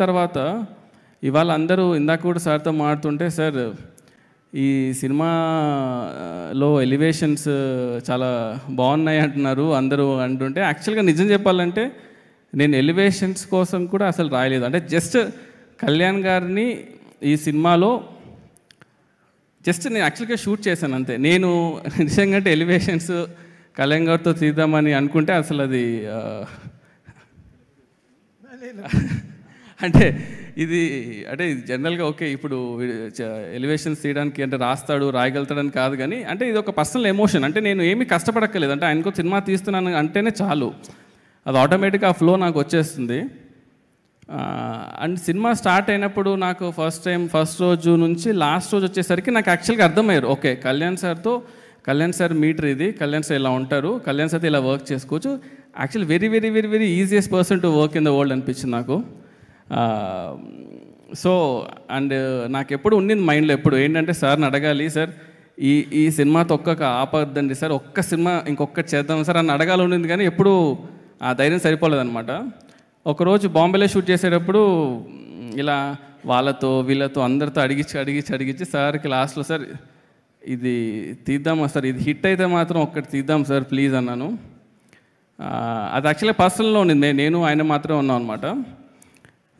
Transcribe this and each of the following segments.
తర్వాత ఇవాళ అందరూ ఇందాక కూడా సార్తో మాట్లాడుతుంటే, సార్ ఈ సినిమాలో ఎలివేషన్స్ చాలా బాగున్నాయి అంటున్నారు అందరూ అంటుంటే, యాక్చువల్గా నిజం చెప్పాలంటే నేను ఎలివేషన్స్ కోసం కూడా అసలు రాయలేదు. అంటే జస్ట్ కళ్యాణ్ గారిని ఈ సినిమాలో జస్ట్ నేను యాక్చువల్గా షూట్ చేశాను అంతే. నేను నిజంగా అంటే ఎలివేషన్స్ కళ్యాణ్ గారితో తీద్దామని అనుకుంటే అసలు అది అంటే ఇది అంటే జనరల్గా ఓకే, ఇప్పుడు ఎలివేషన్స్ తీయడానికి అంటే రాయగలుగుతాడని కాదు, కానీ అంటే ఇది ఒక పర్సనల్ ఎమోషన్. అంటే నేను ఏమీ కష్టపడక్కర్లేదు, అంటే ఆయనకు సినిమా తీస్తున్నాను అంటేనే చాలు, అది ఆటోమేటిక్గా ఆ ఫ్లో నాకు వచ్చేస్తుంది. అండ్ సినిమా స్టార్ట్ అయినప్పుడు నాకు ఫస్ట్ రోజు నుంచి లాస్ట్ రోజు వచ్చేసరికి నాకు యాక్చువల్గా అర్థమయ్యారు, ఓకే కళ్యాణ్ సార్ మీటర్ ఇది, కళ్యాణ్ సార్ ఇలా ఉంటారు, కళ్యాణ్ సార్తో ఇలా వర్క్ చేసుకోవచ్చు. Actually very very very very easiest person to work in the world అనిపించింది నాకు. సో అండ్ నాకు ఎప్పుడు ఉండింది మైండ్లో, ఎప్పుడు ఏంటంటే సార్ని అడగాలి, సార్ ఈ సినిమాతో ఆపద్దండి సార్, ఒక్క సినిమా ఇంకొకటి చేద్దాం సార్ అని అడగాలి ఉండింది, కానీ ఎప్పుడు ఆ ధైర్యం సరిపోలేదన్నమాట. ఒకరోజు బాంబేలో షూట్ చేసేటప్పుడు ఇలా వాళ్ళతో వీళ్ళతో అందరితో అడిగించి సార్కి లాస్ట్లో, సార్ ఇది తీద్దామా సార్, ఇది హిట్ అయితే మాత్రం ఒక్కటి తీద్దాం సార్ ప్లీజ్ అన్నాను. అది యాక్చువల్గా పర్సనల్లో ఉండింది, నేను ఆయన మాత్రమే ఉన్నాం అనమాట.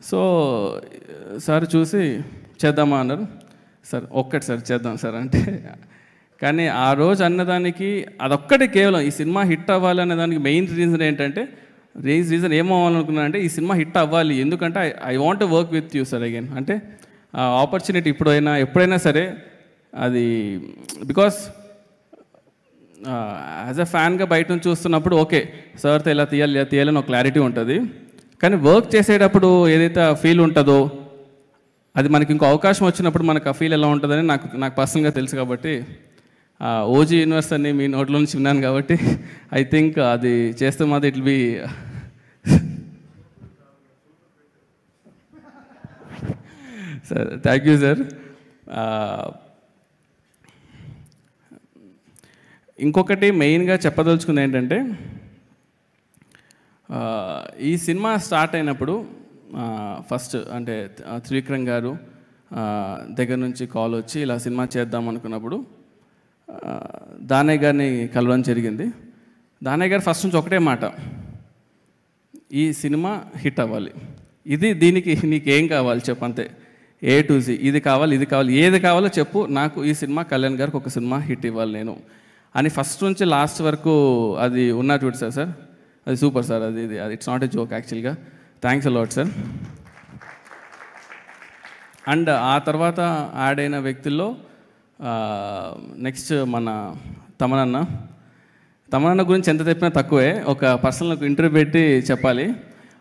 సో సార్ చూసి చేద్దామా అన్నారు. సార్ ఒక్కటి సార్ చేద్దాం సార్ అంటే, కానీ ఆ రోజు అన్నదానికి అదొక్కటి కేవలం ఈ సినిమా హిట్ అవ్వాలి అనే దానికి మెయిన్ రీజన్ ఏంటంటే, రీజన్ ఏమవ్వాలనుకున్నానంటే ఈ సినిమా హిట్ అవ్వాలి, ఎందుకంటే I want to work with you sir again. అంటే ఆపర్చునిటీ ఎప్పుడైనా సరే అది, బికాస్ యాజ్ అ ఫ్యాన్గా బయట నుంచి చూస్తున్నప్పుడు ఓకే సార్తో ఇలా తీయాలని ఒక క్లారిటీ ఉంటుంది, కానీ వర్క్ చేసేటప్పుడు ఏదైతే ఫీల్ ఉంటుందో అది మనకి ఇంకో అవకాశం వచ్చినప్పుడు మనకు ఆ ఫీల్ ఎలా ఉంటుందని నాకు పర్సనల్గా తెలుసు. కాబట్టి ఓజీ యూనివర్స్ అని మీ నోట్లో నుంచి విన్నాను కాబట్టి ఐ థింక్ అది చేస్తే మాత్రం it will be sir. Thank you sir. ఇంకొకటి మెయిన్గా చెప్పదలుచుకుంది ఏంటంటే, ఈ సినిమా స్టార్ట్ అయినప్పుడు ఫస్ట్ అంటే త్రివిక్రమ్ గారు దగ్గర నుంచి కాల్ వచ్చి ఇలా సినిమా చేద్దాం అనుకున్నప్పుడు దానయ్య గారిని కలవడం జరిగింది. దానయ్య గారు ఫస్ట్ నుంచి ఒకటే మాట, ఈ సినిమా హిట్ అవ్వాలి, దీనికి నీకేం కావాలి చెప్పు అంతే, A to Z, ఇది కావాలి ఏది కావాలో చెప్పు, నాకు ఈ సినిమా కళ్యాణ్ గారికి ఒక సినిమా హిట్ ఇవ్వాలి నేను అని ఫస్ట్ నుంచి లాస్ట్ వరకు అది ఉన్నా చూడు సార్ అది సూపర్ సార్. అది ఇట్స్ నాట్ ఎ జోక్ యాక్చువల్గా. Thanks a lot sir. అండ్ ఆ తర్వాత యాడ్ అయిన వ్యక్తుల్లో నెక్స్ట్ మన తమనన్న గురించి ఎంత చెప్పినా తక్కువే, ఒక పర్సనల్ ఇంటర్వ్యూ పెట్టి చెప్పాలి.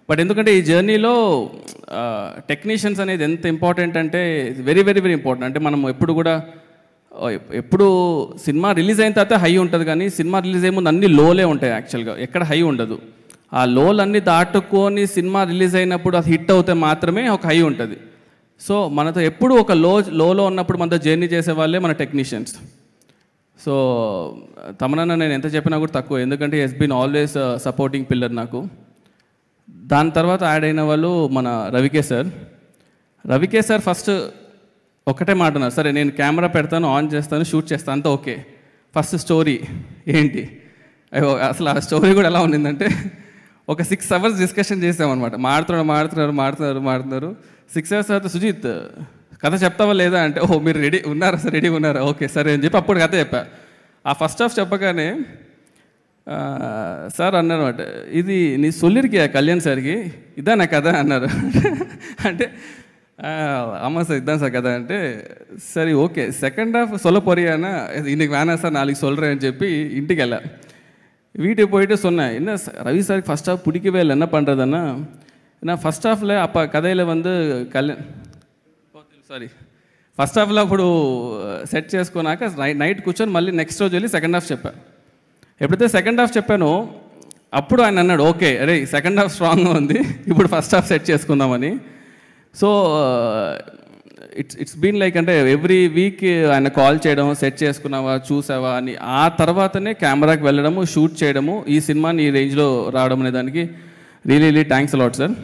బట్ ఎందుకంటే ఈ జర్నీలో టెక్నీషియన్స్ అనేది ఎంత ఇంపార్టెంట్ అంటే వెరీ వెరీ వెరీ ఇంపార్టెంట్. అంటే మనం ఎప్పుడు సినిమా రిలీజ్ అయిన తర్వాత హై ఉంటుంది, కానీ సినిమా రిలీజ్ అయ్యే ముందు అన్ని లోలే ఉంటాయి యాక్చువల్గా, ఎక్కడ హై ఉండదు. ఆ లోలన్నీ దాటుకొని సినిమా రిలీజ్ అయినప్పుడు అది హిట్ అవుతే మాత్రమే ఒక హై ఉంటుంది. సో మనతో ఎప్పుడు ఒక లోలో ఉన్నప్పుడు మనతో జర్నీ చేసే వాళ్ళే మన టెక్నీషియన్స్. సో తమనన్న నేను ఎంత చెప్పినా కూడా తక్కువ, ఎందుకంటే he's been always supporting pillar నాకు. దాని తర్వాత యాడ్ అయిన వాళ్ళు మన రవికే సార్ ఫస్ట్ ఒకటే మాట ఉన్నారు, సరే నేను కెమెరా పెడతాను, ఆన్ చేస్తాను, షూట్ చేస్తాను అంతా ఓకే, ఫస్ట్ స్టోరీ ఏంటి. అసలు ఆ స్టోరీ కూడా ఎలా ఉండిందంటే ఒక 6 hours డిస్కషన్ చేసామన్నమాట. మాడుతున్నారు 6 hours తర్వాత సుజిత్ కథ చెప్తావా లేదా అంటే, ఓహో మీరు రెడీ ఉన్నారా ఓకే సరే అని చెప్పి అప్పుడు కథ చెప్పా. ఆ ఫస్ట్ హాఫ్ చెప్పగానే సార్ అన్నారన్నమాట, ఇది నీ సొల్లిరికియా కళ్యాణ్ సార్కి ఇదా నా కథ అన్నారు. అంటే అమ్మ సార్ ఇద్దాం సార్ కదా అంటే, సరే ఓకే సెకండ్ హాఫ్ சொல்ல போறியானா இன்னைக்கு வேணாம் சார் நாளைக்கு சொல்கிறேன் అని చెప్పి ఇంటికి వెళ్ళా. வீட்டுக்கு போயிட்டு சொன்னேன், என்ன ரவி சாருக்கு ஃபஸ்ட் ஹாஃப் பிடிக்கவே இல்லை, என்ன பண்ணுறதுன்னா நான் ஃபஸ்ட் ஹாஃபில் அப்போ கதையில் ఫస్ట్ హాఫ్లో అప్పుడు సెట్ చేసుకున్నాక నైట్ కూర్చొని మళ్ళీ నెక్స్ట్ రోజు వెళ్ళి సెకండ్ హాఫ్ చెప్పా. ఎప్పుడైతే సెకండ్ హాఫ్ చెప్పానో అప్పుడు ఆయన అన్నాడు, ఓకే అరే సెకండ్ హాఫ్ స్ట్రాంగ్గా ఉంది, ఇప్పుడు ఫస్ట్ హాఫ్ సెట్ చేసుకుందామని. సో ఇట్స్ బీన్ లైక్, అంటే ఎవ్రీ వీక్ ఆయన కాల్ చేయడం, సెట్ చేసుకున్నావా చూసావా అని, ఆ తర్వాతనే కెమెరాకి వెళ్ళడము, షూట్ చేయడము, ఈ సినిమాని ఈ రేంజ్లో రావడం అనే దానికి రియలీ థ్యాంక్స్ అలాట్ సార్.